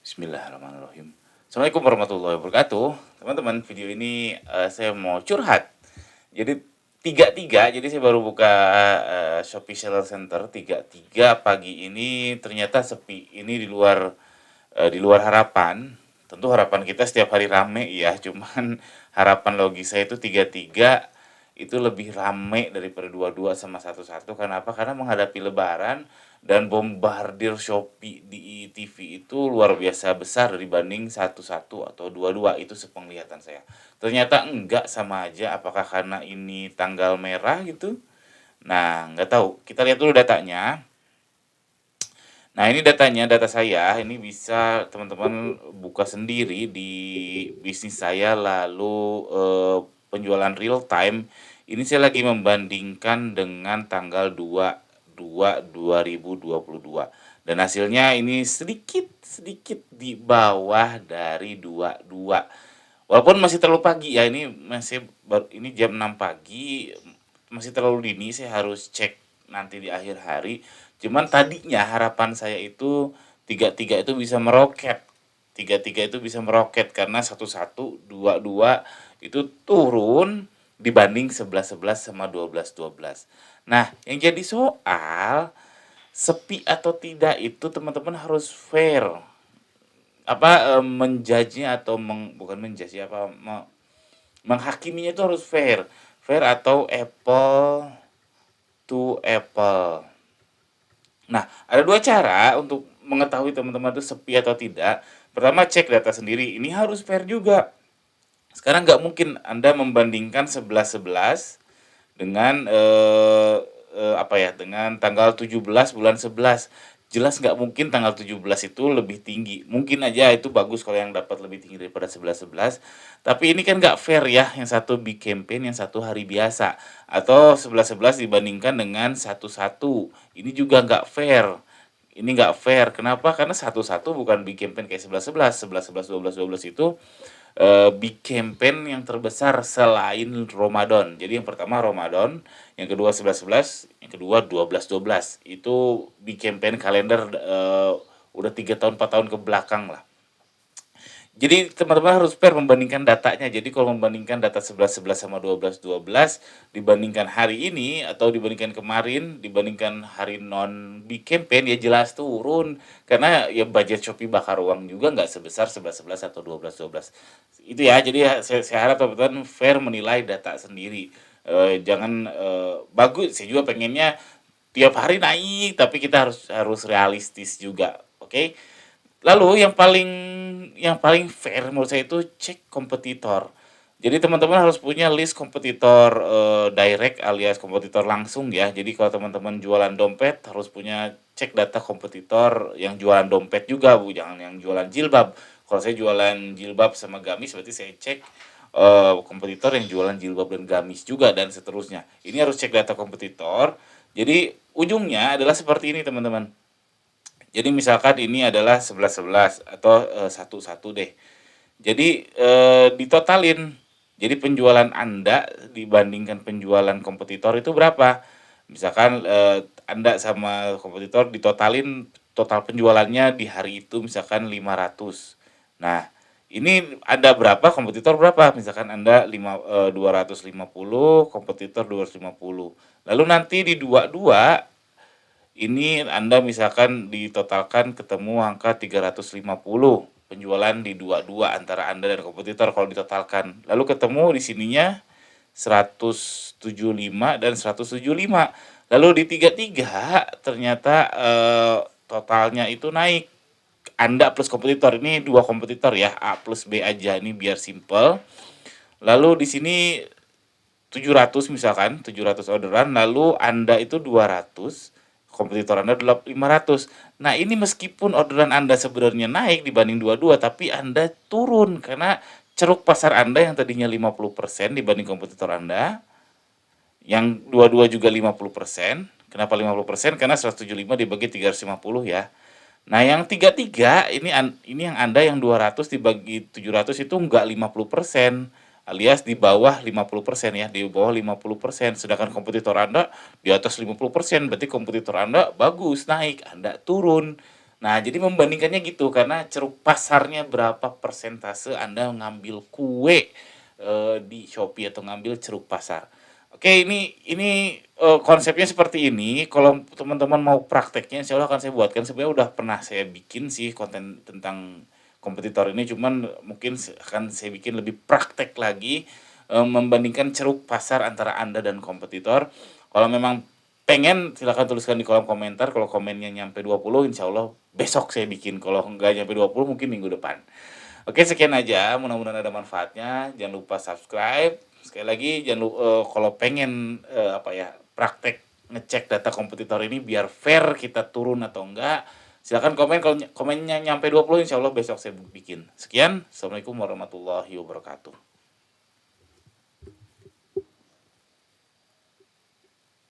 Bismillahirrahmanirrahim. Assalamualaikum warahmatullahi wabarakatuh. Teman-teman, video ini saya mau curhat. Jadi tiga, jadi saya baru buka Shopee Seller Center 33 pagi ini ternyata sepi. Ini di luar harapan. Tentu harapan kita setiap hari rame ya, cuman harapan logis saya itu 33 itu lebih rame daripada 22 sama 11. Kenapa? Karena menghadapi lebaran dan bombardir Shopee di TV itu luar biasa besar dibanding 11 atau 22, itu sepenglihatan saya. Ternyata enggak, sama aja. Apakah karena ini tanggal merah gitu? Nah, nggak tahu. Kita lihat dulu datanya. Nah, ini data saya, ini bisa teman-teman buka sendiri di bisnis saya, lalu penjualan real time. Ini saya lagi membandingkan dengan tanggal 2/2/2022. Dan hasilnya ini sedikit di bawah dari 22. Walaupun masih terlalu pagi ya, ini jam 6 pagi, masih terlalu dini, saya harus cek nanti di akhir hari. Cuman tadinya harapan saya itu 33 itu bisa meroket. 33 itu bisa meroket karena 11, 22 itu turun dibanding 11 sama 12. Nah, yang jadi soal sepi atau tidak itu teman-teman harus fair. Menjudge-nya atau bukan menjudge, menghakiminya itu harus fair. Fair atau apple to apple. Nah, ada dua cara untuk mengetahui teman-teman itu sepi atau tidak. Pertama, cek data sendiri. Ini harus fair juga. Sekarang nggak mungkin Anda membandingkan 11/11 dengan dengan tanggal 17 bulan 11. Jelas nggak mungkin tanggal 17 itu lebih tinggi. Mungkin aja itu bagus kalau yang dapat lebih tinggi daripada 11/11. Tapi ini kan nggak fair ya. Yang satu big campaign, yang satu hari biasa. Atau 11/11 dibandingkan dengan 11. Ini juga nggak fair. Ini nggak fair. Kenapa? Karena 11 bukan big campaign kayak 11/11. 11/11, 12/12 itu big campaign yang terbesar selain Ramadan. Jadi yang pertama Ramadan, yang kedua 11/11, yang kedua 12/12. Itu big campaign kalender udah 3 tahun 4 tahun ke belakang lah. Jadi teman-teman harus fair membandingkan datanya. Jadi kalau membandingkan data 11/11 sama 12/12 dibandingkan hari ini atau dibandingkan kemarin, dibandingkan hari non big campaign, ya jelas turun. Karena ya budget Shopee bakar uang juga nggak sebesar 11/11 atau 12/12. Itu ya, jadi ya, saya harap teman-teman fair menilai data sendiri. Jangan bagus, saya juga pengennya tiap hari naik, tapi kita harus realistis juga, oke? Lalu yang paling fair menurut saya itu cek kompetitor. Jadi teman-teman harus punya list kompetitor direct alias kompetitor langsung ya. Jadi kalau teman-teman jualan dompet harus punya cek data kompetitor yang jualan dompet juga, Bu. Jangan yang jualan jilbab. Kalau saya jualan jilbab sama gamis berarti saya cek kompetitor yang jualan jilbab dan gamis juga dan seterusnya. Ini harus cek data kompetitor. Jadi ujungnya adalah seperti ini, teman-teman. Jadi misalkan ini adalah 11/11 atau 11 deh. Jadi ditotalin. Jadi penjualan Anda dibandingkan penjualan kompetitor itu berapa? Misalkan Anda sama kompetitor ditotalin total penjualannya di hari itu misalkan 500. Nah, ini ada berapa, kompetitor berapa? Misalkan Anda 250, kompetitor 250. Lalu nanti di 22 ini Anda misalkan ditotalkan ketemu angka 350 penjualan di 22 antara Anda dan kompetitor kalau ditotalkan. Lalu ketemu di sininya 175 dan 175. Lalu di 33 ternyata totalnya itu naik. Anda plus kompetitor, ini dua kompetitor ya, A plus B aja, ini biar simple. Lalu di sini 700 misalkan, 700 orderan, lalu Anda itu 200, kompetitor Anda 500. Nah, ini meskipun orderan Anda sebenarnya naik dibanding 22, tapi Anda turun karena ceruk pasar Anda yang tadinya 50% dibanding kompetitor Anda, yang 22 juga 50%. Kenapa 50%? Karena 175 dibagi 350 ya. Nah, yang 33 ini yang Anda yang 200 dibagi 700 itu enggak 50%, alias di bawah 50% ya, di bawah 50%. Sedangkan kompetitor Anda di atas 50%, berarti kompetitor Anda bagus naik, Anda turun. Nah, jadi membandingkannya gitu, karena ceruk pasarnya berapa persentase Anda ngambil kue, di Shopee atau ngambil ceruk pasar. Oke, konsepnya seperti ini, kalau teman-teman mau prakteknya insya Allah akan saya buatkan. Sebenarnya udah pernah saya bikin sih konten tentang kompetitor ini, cuman mungkin akan saya bikin lebih praktek lagi, membandingkan ceruk pasar antara Anda dan kompetitor. Kalau memang pengen silakan tuliskan di kolom komentar, kalau komennya nyampe 20 insya Allah besok saya bikin, kalau nggak nyampe 20 mungkin minggu depan. Oke, sekian aja, mudah-mudahan ada manfaatnya, jangan lupa subscribe. Sekali lagi kalau pengen, praktek ngecek data kompetitor ini biar fair kita turun atau enggak, silakan komen, kalau komennya nyampe 20 insya Allah besok saya bikin. Sekian, assalamualaikum warahmatullahi wabarakatuh.